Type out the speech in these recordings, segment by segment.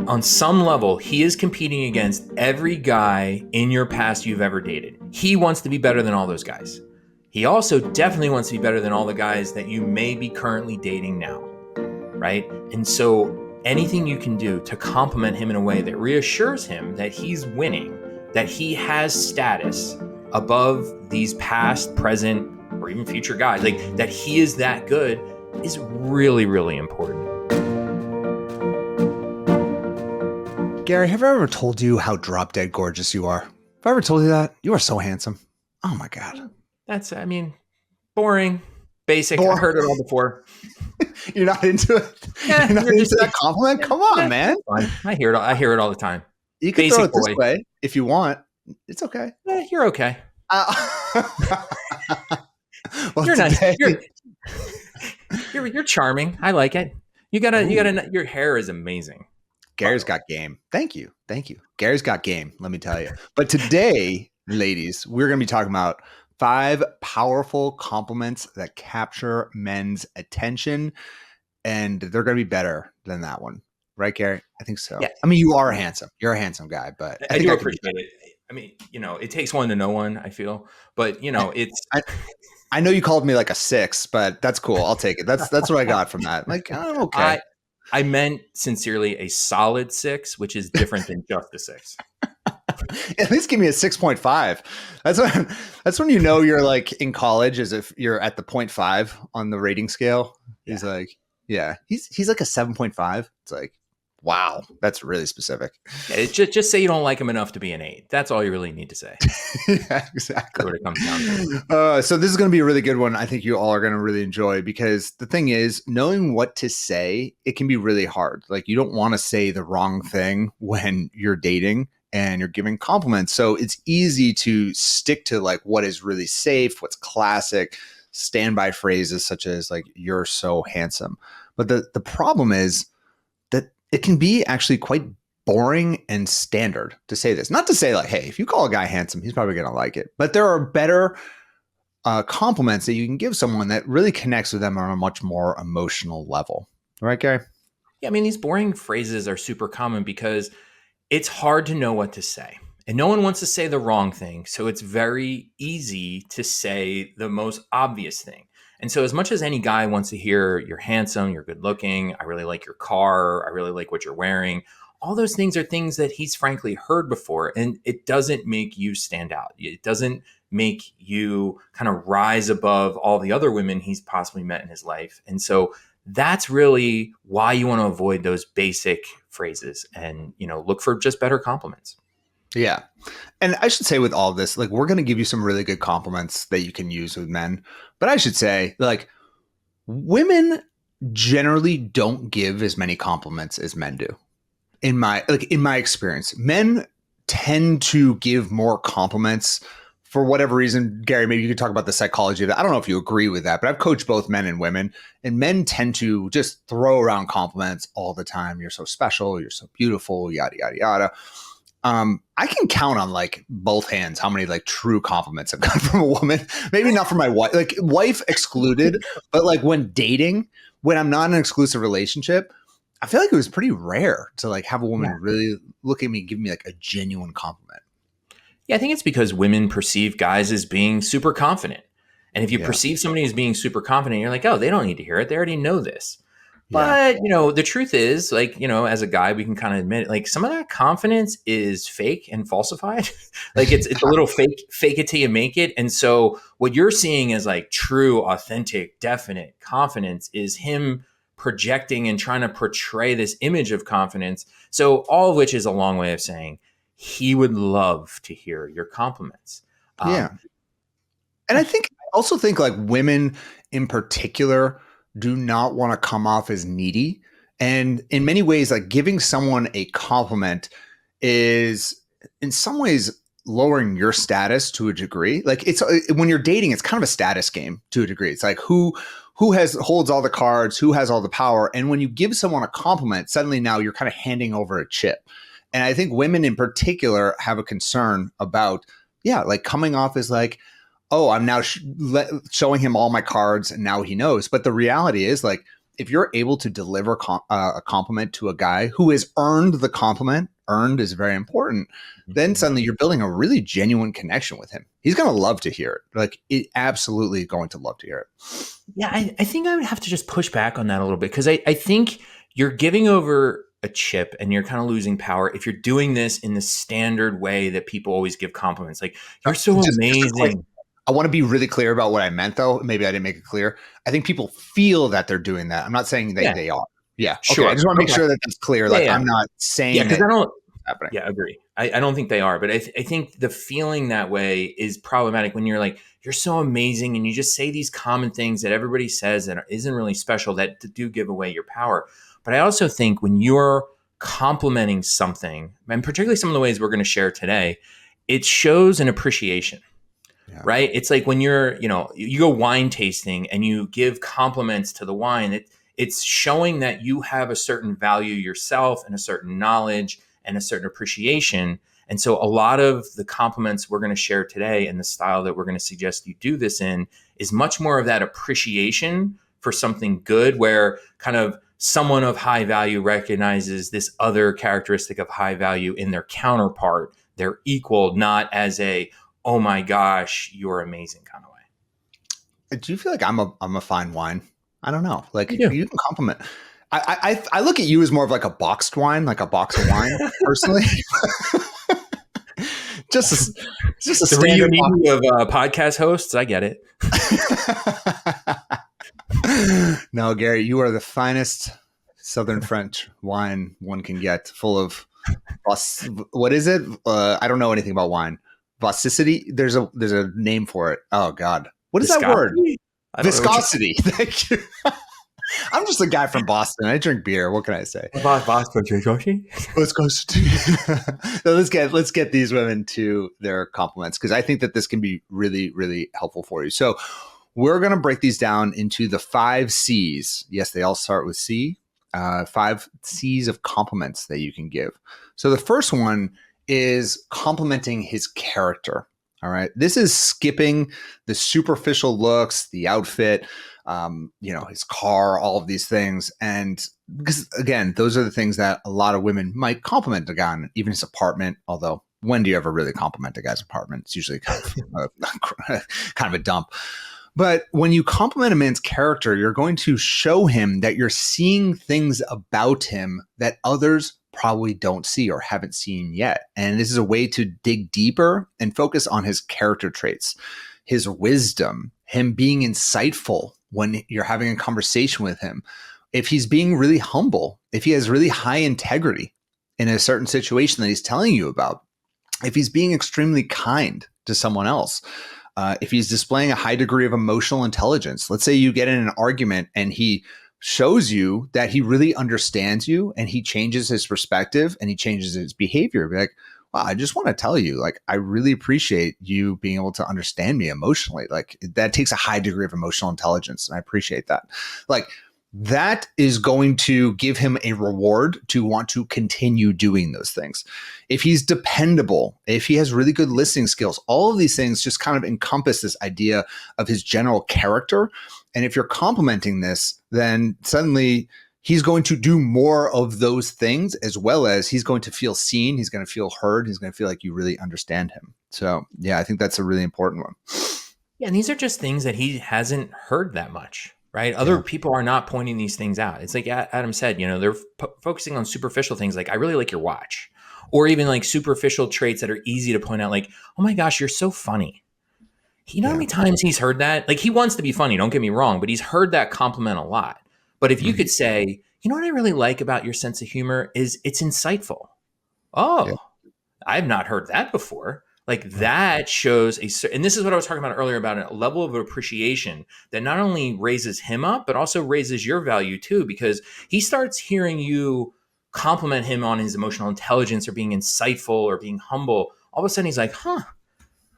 on some level, he is competing against every guy in your past you've ever dated. He wants to be better than all those guys. He also definitely wants to be better than all the guys that you may be currently dating now, right? And so anything you can do to compliment him in a way that reassures him that he's winning, that he has status above these past, present, or even future guys, like that he is that good, is really, really important. Gary, have I ever told you how drop dead gorgeous you are? Have I ever told you that? You are so handsome. Oh my God. That's, boring, basic. I've heard it all before. You're not into it? Yeah, you're not into that compliment? Come on, man. I hear it all the time. You can throw it this way if you want. It's okay. You're okay. Well, you're nice. You're charming. I like it. Your hair is amazing. Gary's got game. Thank you. Gary's got game, let me tell you. But today, ladies, we're going to be talking about 5 powerful compliments that capture men's attention. And they're going to be better than that one. Right, Gary? I think so. Yeah. You are handsome. You're a handsome guy, but I do appreciate it. It takes one to know one, I feel. But, it's... I know you called me like a 6, but that's cool. I'll take it. That's what I got from that. Like, oh, okay. I meant sincerely a solid 6, which is different than just a 6. At least give me a 6.5. That's when you know you're like in college, as if you're at the 0.5 on the rating scale. Yeah. He's like, yeah, he's like a 7.5. It's like, wow, that's really specific. Yeah, just say you don't like him enough to be an 8. That's all you really need to say. Yeah, exactly. That's what it comes down to. So this is going to be a really good one. I think you all are going to really enjoy, because the thing is, knowing what to say, it can be really hard. Like, you don't want to say the wrong thing when you're dating and you're giving compliments. So it's easy to stick to like what is really safe, what's classic, standby phrases such as like, you're so handsome. But the problem is that it can be actually quite boring and standard to say this. Not to say like, hey, if you call a guy handsome, he's probably going to like it. But there are better compliments that you can give someone that really connects with them on a much more emotional level. Right, Gary? Yeah, these boring phrases are super common because it's hard to know what to say. And no one wants to say the wrong thing. So it's very easy to say the most obvious thing. And so as much as any guy wants to hear you're handsome, you're good looking, I really like your car, I really like what you're wearing, all those things are things that he's frankly heard before. And it doesn't make you stand out. It doesn't make you kind of rise above all the other women he's possibly met in his life. And so that's really why you want to avoid those basic phrases and, look for just better compliments. Yeah. And I should say with all this, like, we're going to give you some really good compliments that you can use with men. But I should say, like, women generally don't give as many compliments as men do. In my experience, men tend to give more compliments for whatever reason. Gary, maybe you could talk about the psychology of that. I don't know if you agree with that, but I've coached both men and women, and men tend to just throw around compliments all the time. You're so special. You're so beautiful, yada, yada, yada. I can count on like both hands how many like true compliments I've gotten from a woman. Maybe not from my wife, like wife excluded, but like when dating, when I'm not in an exclusive relationship, I feel like it was pretty rare to like have a woman really look at me and give me like a genuine compliment. Yeah, I think it's because women perceive guys as being super confident. And if you perceive somebody as being super confident, you're like, oh, they don't need to hear it. They already know this. But, the truth is, like, as a guy, we can kind of admit, like, some of that confidence is fake and falsified. Like, it's a little fake it till you make it. And so what you're seeing as like true, authentic, definite confidence is him projecting and trying to portray this image of confidence. So all of which is a long way of saying he would love to hear your compliments. And I also think like women in particular do not want to come off as needy. And in many ways, like giving someone a compliment is in some ways lowering your status to a degree. Like it's when you're dating, it's kind of a status game to a degree. It's like who holds all the cards, who has all the power. And when you give someone a compliment, suddenly now you're kind of handing over a chip. And I think women in particular have a concern about, like coming off as like, oh, I'm now showing him all my cards and now he knows. But the reality is like, if you're able to deliver a compliment to a guy who has earned the compliment, earned is very important, then Mhm. suddenly you're building a really genuine connection with him. He's going to love to hear it. Like, it absolutely going to love to hear it. Yeah, I think I would have to just push back on that a little bit because I think you're giving over a chip and you're kind of losing power if you're doing this in the standard way that people always give compliments. Like, you're so Just a quick, amazing. I want to be really clear about what I meant, though. Maybe I didn't make it clear. I think people feel that they're doing that. I'm not saying Yeah, they are. Yeah. Okay. I sure. just want to make Okay. sure that that's clear. Yeah, Like, yeah. I'm not Yeah, saying because that I don't. it's happening. Yeah, agree. I don't think they are, but I think the feeling that way is problematic when you're like, you're so amazing and you just say these common things that everybody says that isn't really special that do give away your power. But I also think when you're complimenting something, and particularly some of the ways we're going to share today, it shows an appreciation, Yeah. right? It's like when you go wine tasting and you give compliments to the wine, it's showing that you have a certain value yourself and a certain knowledge and a certain appreciation. And so a lot of the compliments we're going to share today and the style that we're going to suggest you do this in is much more of that appreciation for something good, where kind of someone of high value recognizes this other characteristic of high value in their counterpart, their equal, not as a, oh my gosh, you're amazing kind of way. Do you feel like I'm a fine wine? I don't know. You Like, do. you can compliment. I look at you as more of like a boxed wine, like a box of wine, personally. just just a The standard box. reunion of podcast hosts, I get it. No, Gary, you are the finest Southern French wine one can get, full of what is it? I don't know anything about wine. Viscosity. There's a name for it. Oh God, what is that word? Viscosity? I don't know what Viscosity. Thank you. I'm just a guy from Boston. I drink beer. What can I say? Viscosity. So let's get these women to their compliments, because I think that this can be really, really helpful for you. So we're going to break these down into the 5 C's. Yes, they all start with C. 5 C's of compliments that you can give. So the first one is complimenting his character. All right. This is skipping the superficial looks, the outfit, his car, all of these things. And because, again, those are the things that a lot of women might compliment a guy on, even his apartment. Although, when do you ever really compliment a guy's apartment? It's usually kind of a dump. But when you compliment a man's character, you're going to show him that you're seeing things about him that others probably don't see or haven't seen yet. And this is a way to dig deeper and focus on his character traits, his wisdom, him being insightful when you're having a conversation with him. If he's being really humble, if he has really high integrity in a certain situation that he's telling you about, if he's being extremely kind to someone else, if he's displaying a high degree of emotional intelligence. Let's say you get in an argument and he shows you that he really understands you, and he changes his perspective and he changes his behavior. Be like, wow, I just want to tell you, like, I really appreciate you being able to understand me emotionally. Like, that takes a high degree of emotional intelligence, and I appreciate that. Like, that is going to give him a reward to want to continue doing those things. If he's dependable, if he has really good listening skills, all of these things just kind of encompass this idea of his general character. And if you're complimenting this, then suddenly he's going to do more of those things, as well as he's going to feel seen. He's going to feel heard. He's going to feel like you really understand him. So yeah, I think that's a really important one. Yeah, and these are just things that he hasn't heard that much, right? Other people are not pointing these things out. It's like Adam said, they're focusing on superficial things like, I really like your watch, or even like superficial traits that are easy to point out, like, oh my gosh, you're so funny. You know how many times he's heard that? Like, he wants to be funny, don't get me wrong, but he's heard that compliment a lot. But if you could say, you know what I really like about your sense of humor is it's insightful. Yeah. Oh, I've not heard that before. Like, that shows and this is what I was talking about earlier, about a level of appreciation that not only raises him up, but also raises your value too, because he starts hearing you compliment him on his emotional intelligence or being insightful or being humble. All of a sudden he's like, huh,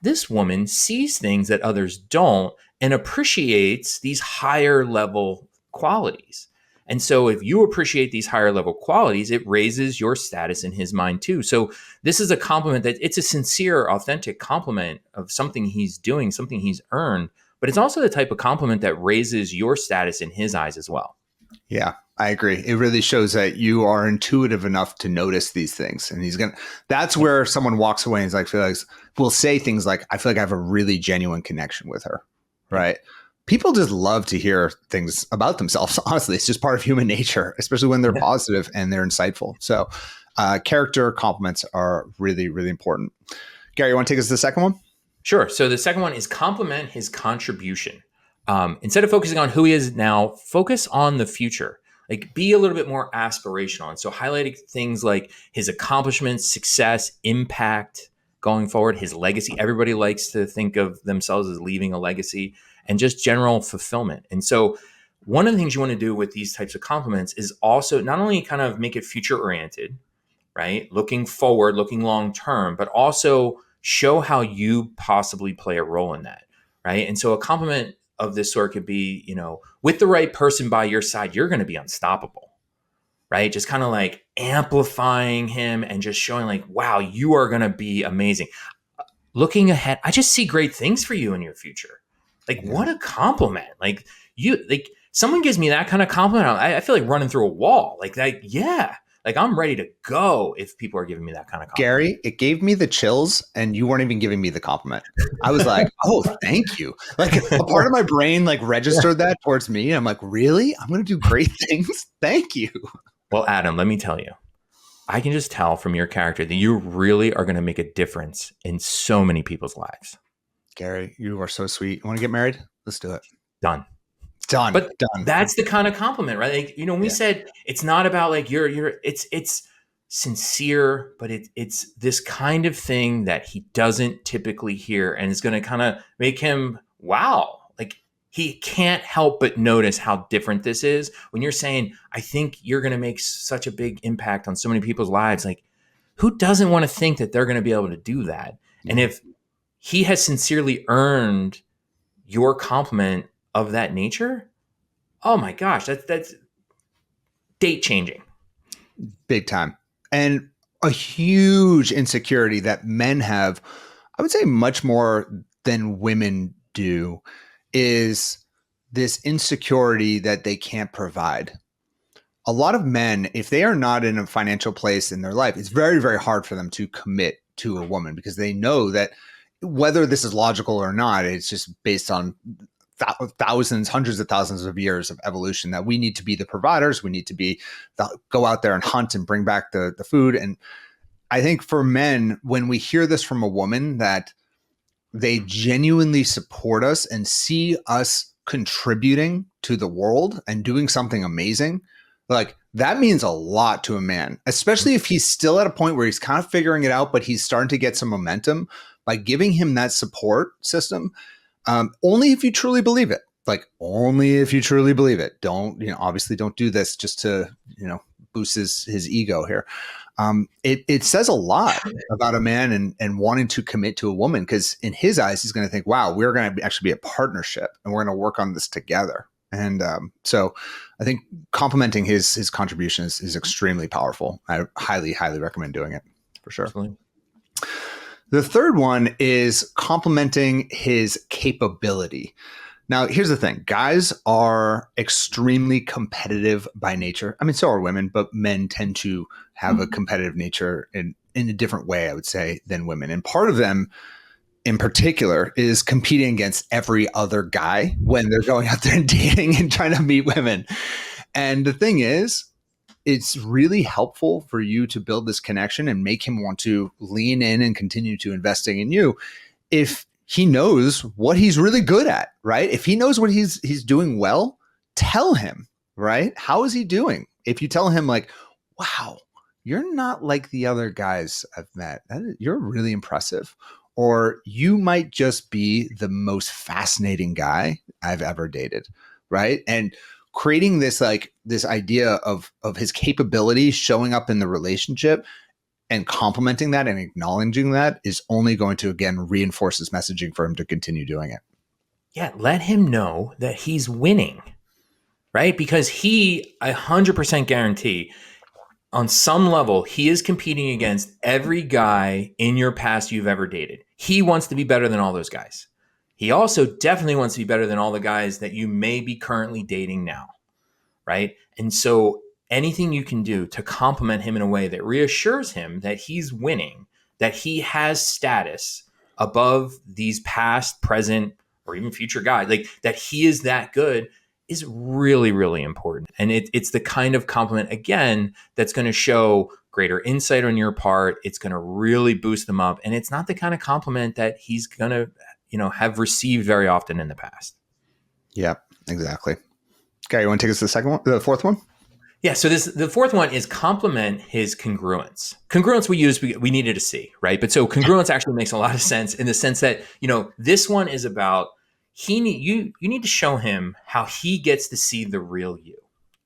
this woman sees things that others don't and appreciates these higher level qualities. And so if you appreciate these higher level qualities, it raises your status in his mind too. So this is a compliment that it's a sincere, authentic compliment of something he's doing, something he's earned, but it's also the type of compliment that raises your status in his eyes as well. Yeah, I agree. It really shows that you are intuitive enough to notice these things. And that's Yeah. where someone walks away and is like, will say things like, I feel like I have a really genuine connection with her. Yeah. Right. People just love to hear things about themselves. Honestly, it's just part of human nature, especially when they're Yeah. positive and they're insightful. So, character compliments are really, really important. Gary, you want to take us to the second one? Sure. So the second one is compliment his contribution. Instead of focusing on who he is now, focus on the future. Like be a little bit more aspirational. And so highlighting things like his accomplishments, success, impact going forward, his legacy. Everybody likes to think of themselves as leaving a legacy and just general fulfillment. And so one of the things you want to do with these types of compliments is also not only kind of make it future oriented, right? Looking forward, looking long term, but also show how you possibly play a role in that, right? And so a compliment of this sort could be, with the right person by your side, you're going to be unstoppable, right? Just kind of like amplifying him and just showing like, wow, you are going to be amazing. Looking ahead, I just see great things for you in your future. Like, Yeah. what a compliment. Like someone gives me that kind of compliment. I feel like running through a wall. Yeah, like I'm ready to go if people are giving me that kind of compliment. Gary, it gave me the chills, and you weren't even giving me the compliment. I was like, "Oh, thank you." Like a part of my brain like registered that towards me. And I'm like, "Really? I'm going to do great things. Thank you." Well, Adam, let me tell you, I can just tell from your character that you really are going to make a difference in so many people's lives. Gary, you are so sweet. You want to get married? Let's do it. Done. Done. But Done. that's the kind of compliment, right? Like, when we Yeah. said it's not about like it's sincere, but it's this kind of thing that he doesn't typically hear, and it's going to kind of make him wow. Like he can't help but notice how different this is when you're saying, I think you're going to make such a big impact on so many people's lives. Like, who doesn't want to think that they're going to be able to do that? And Yeah. if he has sincerely earned your compliment of that nature, oh my gosh, that's date changing. Big time. And a huge insecurity that men have, I would say much more than women do, is this insecurity that they can't provide. A lot of men, if they are not in a financial place in their life, it's very, very hard for them to commit to a woman because they know that whether this is logical or not, it's just based on thousands, hundreds of thousands of years of evolution that we need to be the providers. We need to be go out there and hunt and bring back the food. And I think for men, when we hear this from a woman that they genuinely support us and see us contributing to the world and doing something amazing, like that means a lot to a man, especially if he's still at a point where he's kind of figuring it out, but he's starting to get some momentum. By giving him that support system, only if you truly believe it. Like only if you truly believe it. Don't, obviously don't do this just to, boost his ego here. It says a lot about a man and wanting to commit to a woman because in his eyes, he's going to think, wow, we're going to actually be a partnership and we're going to work on this together. And so I think complimenting his contribution is extremely powerful. I highly, highly recommend doing it for sure. Absolutely. The third one is complimenting his capability. Now, here's the thing. Guys are extremely competitive by nature. I mean, so are women, but men tend to have a competitive nature in a different way, I would say, than women. And part of them in particular is competing against every other guy when they're going out there and dating and trying to meet women. And the thing is, it's really helpful for you to build this connection and make him want to lean in and continue to investing in you if he knows what he's really good at, right? If he knows what he's doing well, tell him, right? How is he doing? If you tell him like, wow, you're not like the other guys I've met. You're really impressive. Or you might just be the most fascinating guy I've ever dated, right? And creating this idea of his capability showing up in the relationship and complimenting that and acknowledging that is only going to again reinforce his messaging for him to continue doing it. Yeah, let him know that he's winning, right? Because he, 100% guarantee, on some level, he is competing against every guy in your past you've ever dated. He wants to be better than all those guys. He also definitely wants to be better than all the guys that you may be currently dating now. right? And so anything you can do to compliment him in a way that reassures him that he's winning, that he has status above these past, present, or even future guys, like that he is that good, is really, really important. And it's the kind of compliment, again, that's going to show greater insight on your part. It's going to really boost them up. And it's not the kind of compliment that he's going to, have received very often in the past. Yep, exactly. Okay, you want to take us to the fourth one? Yeah, so the fourth one is compliment his congruence. Congruence we needed to see, right? But so congruence actually makes a lot of sense in the sense that, this one is about you need to show him how he gets to see the real you,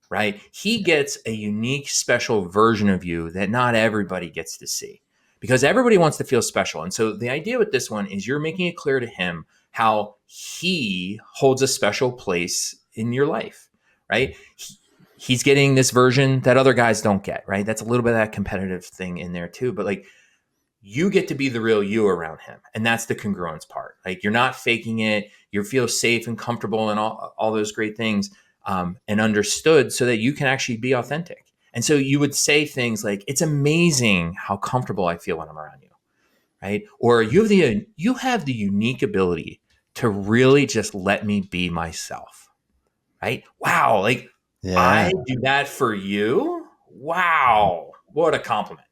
right? He gets a unique, special version of you that not everybody gets to see because everybody wants to feel special. And so the idea with this one is you're making it clear to him how he holds a special place in your life, right? He's getting this version that other guys don't get, right? That's a little bit of that competitive thing in there too. But like, you get to be the real you around him. And that's the congruence part. Like, you're not faking it. You feel safe and comfortable and all those great things, and understood so that you can actually be authentic. And so you would say things like, it's amazing how comfortable I feel when I'm around you, right? Or you have the unique ability to really just let me be myself, right? Wow. Like, I Yeah. do that for you. Wow. What a compliment.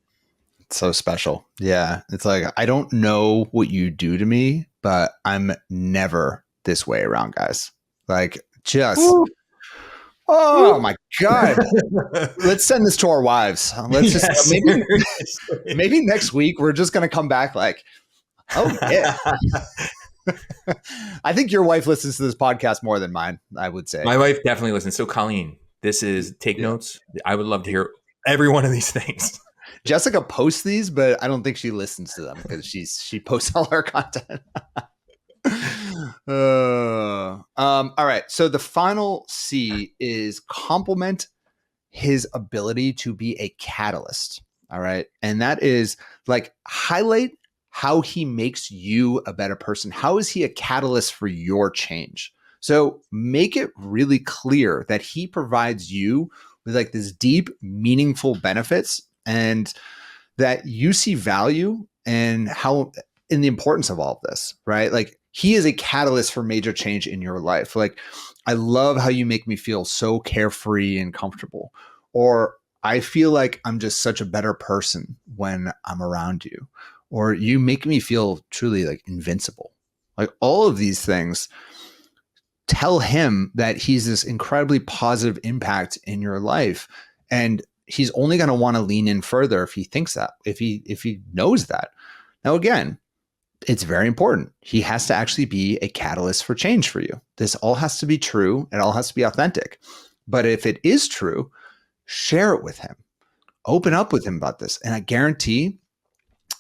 It's so special. Yeah. It's like, I don't know what you do to me, but I'm never this way around guys. Like, just, Woo, oh woo. my God. Let's send this to our wives. Let's just, Yes, seriously. maybe next week, we're just going to come back like, oh, yeah. I think your wife listens to this podcast more than mine, I would say. My wife definitely listens. So, Colleen, this is take Yeah. notes. I would love to hear every one of these things. Jessica posts these, but I don't think she listens to them because she posts all her content. All right. So the final C is compliment his ability to be a catalyst. All right. And that is like highlight how he makes you a better person. How is he a catalyst for your change? So make it really clear that he provides you with like this deep, meaningful benefits and that you see value and how in the importance of all of this, right? Like he is a catalyst for major change in your life. Like, I love how you make me feel so carefree and comfortable. Or I feel like I'm just such a better person when I'm around you. Or you make me feel truly like invincible. Like all of these things tell him that he's this incredibly positive impact in your life. And he's only going to want to lean in further if he thinks that, if he knows that. Now, again, it's very important. He has to actually be a catalyst for change for you. This all has to be true. It all has to be authentic. But if it is true, share it with him. Open up with him about this. And I guarantee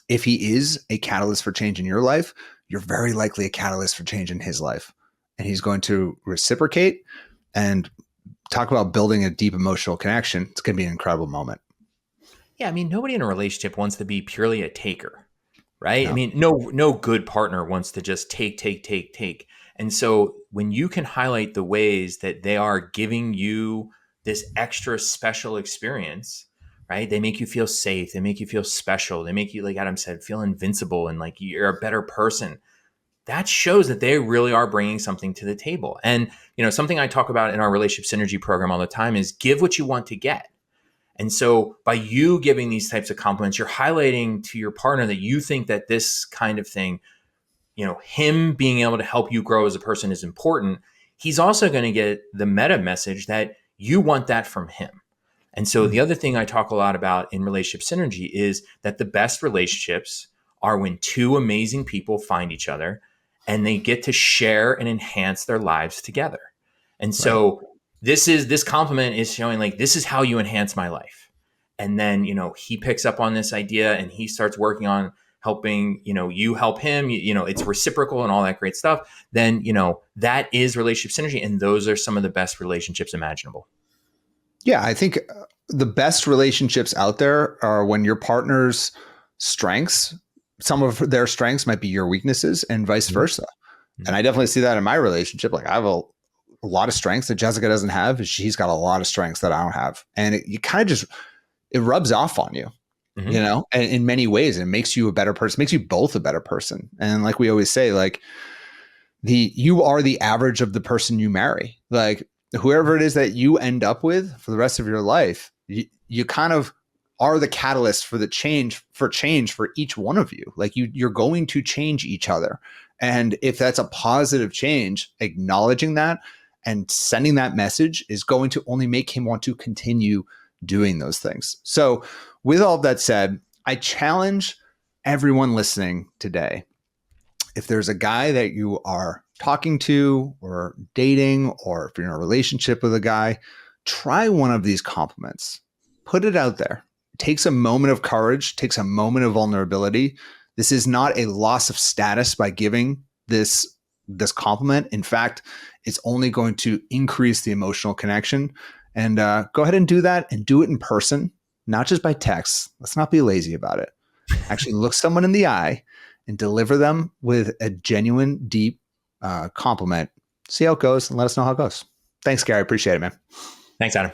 if he is a catalyst for change in your life, you're very likely a catalyst for change in his life. And he's going to reciprocate and talk about building a deep emotional connection. It's going to be an incredible moment. Yeah, I mean, nobody in a relationship wants to be purely a taker, right? I No. mean, no good partner wants to just take, take, take, take. And so when you can highlight the ways that they are giving you this extra special experience, right? They make you feel safe. They make you feel special. They make you, like Adam said, feel invincible and like you're a better person. That shows that they really are bringing something to the table. And, something I talk about in our relationship synergy program all the time is give what you want to get. And so by you giving these types of compliments, you're highlighting to your partner that you think that this kind of thing, him being able to help you grow as a person is important. He's also going to get the meta message that you want that from him. And so the other thing I talk a lot about in relationship synergy is that the best relationships are when two amazing people find each other and they get to share and enhance their lives together. And Right. so this compliment is showing like, this is how you enhance my life. And then, he picks up on this idea and he starts working on helping, you help him, it's reciprocal and all that great stuff. Then, that is relationship synergy. And those are some of the best relationships imaginable. Yeah, I think the best relationships out there are when your partner's strengths, some of their strengths might be your weaknesses and vice versa. Mm-hmm. And I definitely see that in my relationship. Like I have a lot of strengths that Jessica doesn't have. She's got a lot of strengths that I don't have. And you kind of just, it rubs off on you, Hmm. and in many ways. It makes you a better person, makes you both a better person. And like we always say, like, you are the average of the person you marry. Like, whoever it is that you end up with for the rest of your life, you kind of are the catalyst for change for each one of you. Like, you're going to change each other. And if that's a positive change, acknowledging that and sending that message is going to only make him want to continue doing those things. So with all of that said, I challenge everyone listening today, if there's a guy that you are talking to or dating, or if you're in a relationship with a guy, try one of these compliments. Put it out there. It takes a moment of courage, takes a moment of vulnerability. This is not a loss of status by giving this compliment. In fact, it's only going to increase the emotional connection. And go ahead and do that, and do it in person, not just by text. Let's not be lazy about it. Actually look someone in the eye and deliver them with a genuine, deep compliment. See how it goes and let us know how it goes. Thanks, Gary. Appreciate it, man. Thanks, Adam.